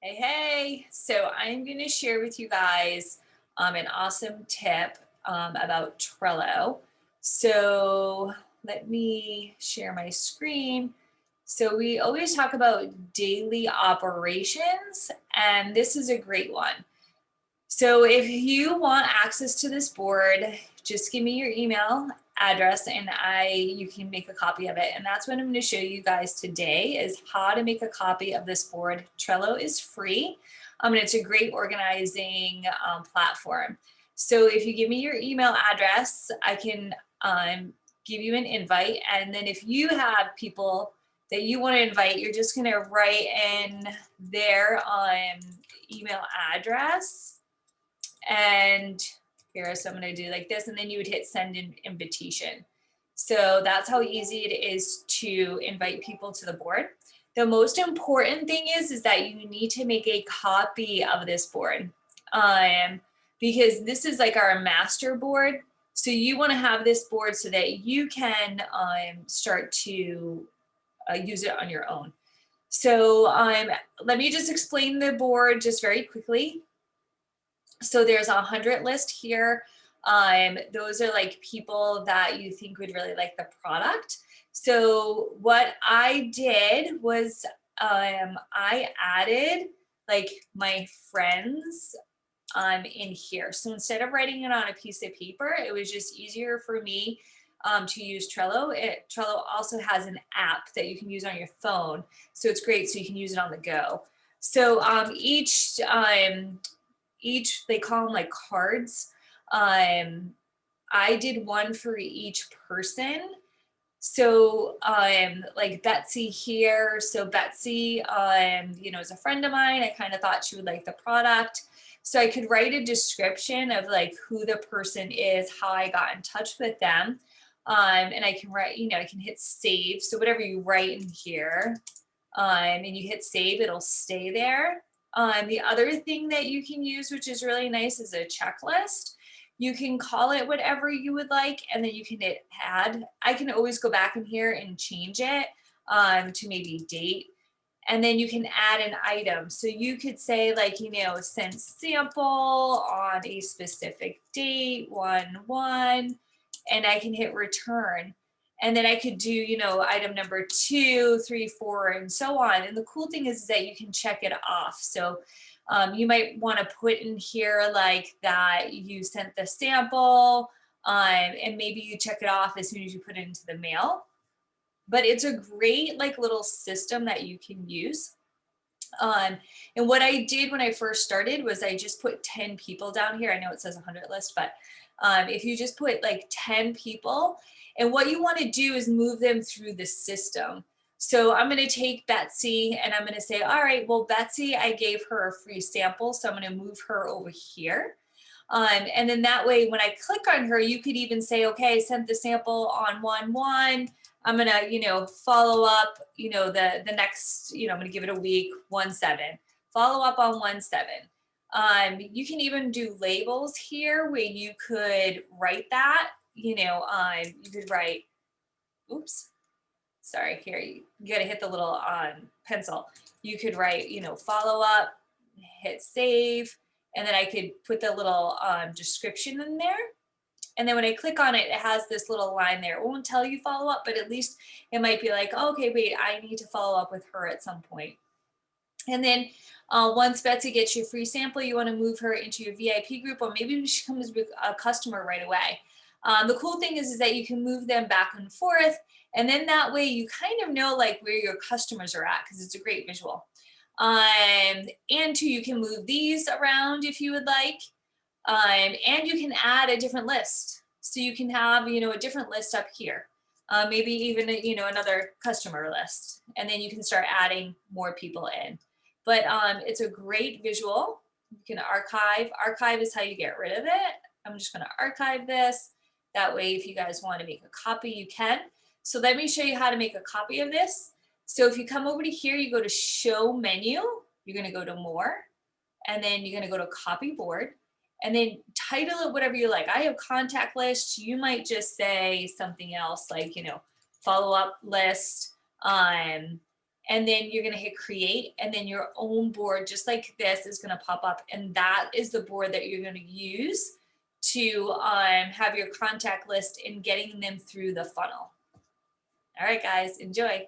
Hey. So I'm going to share with you guys an awesome tip about Trello. So let me share my screen. So we always talk about daily operations, and this is a great one. So if you want access to this board, just give me your email address and you can make a copy of it. And that's what I'm going to show you guys today is how to make a copy of this board. Trello is free. And it's a great organizing platform. So if you give me your email address, I can give you an invite. And then if you have people that you want to invite, you're just going to write in their email address, and here, so I'm going to do like this, and then you would hit send an invitation. So that's how easy it is to invite people to the board. The most important thing is that you need to make a copy of this board, because this is like our master board. So you want to have this board so that you can start to use it on your own. So let me just explain the board just very quickly. So there's 100 list here. Those are like people that you think would really like the product. So what I did was I added like my friends in here. So instead of writing it on a piece of paper, it was just easier for me to use Trello. Trello also has an app that you can use on your phone. So it's great. So you can use it on the go. So each they call them like cards. I did one for each person. So like Betsy here. So Betsy is a friend of mine. I kind of thought she would like the product. So I could write a description of like who the person is, how I got in touch with them. And I can write, I can hit save. So whatever you write in here, and you hit save, it'll stay there. The other thing that you can use, which is really nice, is a checklist. You can call it whatever you would like, and then you can hit add. I can always go back in here and change it to maybe date. And then you can add an item. So you could say like, send sample on a specific date, 1/1, and I can hit return. And then I could do, item number 2, 3, 4, and so on. And the cool thing is that you can check it off. So you might want to put in here like that you sent the sample, and maybe you check it off as soon as you put it into the mail. But it's a great like little system that you can use. And what I did when I first started was I just put 10 people down here. I know it says 100 list, but if you just put like 10 people, and what you want to do is move them through the system. So I'm going to take Betsy and I'm going to say, all right, well, Betsy, I gave her a free sample. So I'm going to move her over here. And then that way, when I click on her, you could even say, okay, I sent the sample on 1/1. I'm gonna, follow up, the next, I'm gonna give it a week, 1/7. Follow up on 1/7. You can even do labels here where you could write that, you could write, oops, sorry, here, you gotta hit the little pencil. You could write, follow up, hit save, and then I could put the little description in there. And then when I click on it, it has this little line there. It won't tell you follow up, but at least it might be like, oh, okay, wait, I need to follow up with her at some point. And then once Betsy gets your free sample, you want to move her into your VIP group, or maybe she comes with a customer right away. The cool thing is that you can move them back and forth. And then that way you kind of know like where your customers are at, because it's a great visual. And two, you can move these around if you would like. And you can add a different list. So you can have, a different list up here. Maybe even, another customer list. And then you can start adding more people in. But it's a great visual. You can archive. Archive is how you get rid of it. I'm just going to archive this. That way, if you guys want to make a copy, you can. So let me show you how to make a copy of this. So if you come over to here, you go to show menu. You're going to go to more. And then you're going to go to copy board. And then title it whatever you like. I have contact list. You might just say something else like, follow up list. and then you're going to hit create, and then your own board just like this is going to pop up, and that is the board that you're going to use to have your contact list and getting them through the funnel. All right, guys, enjoy.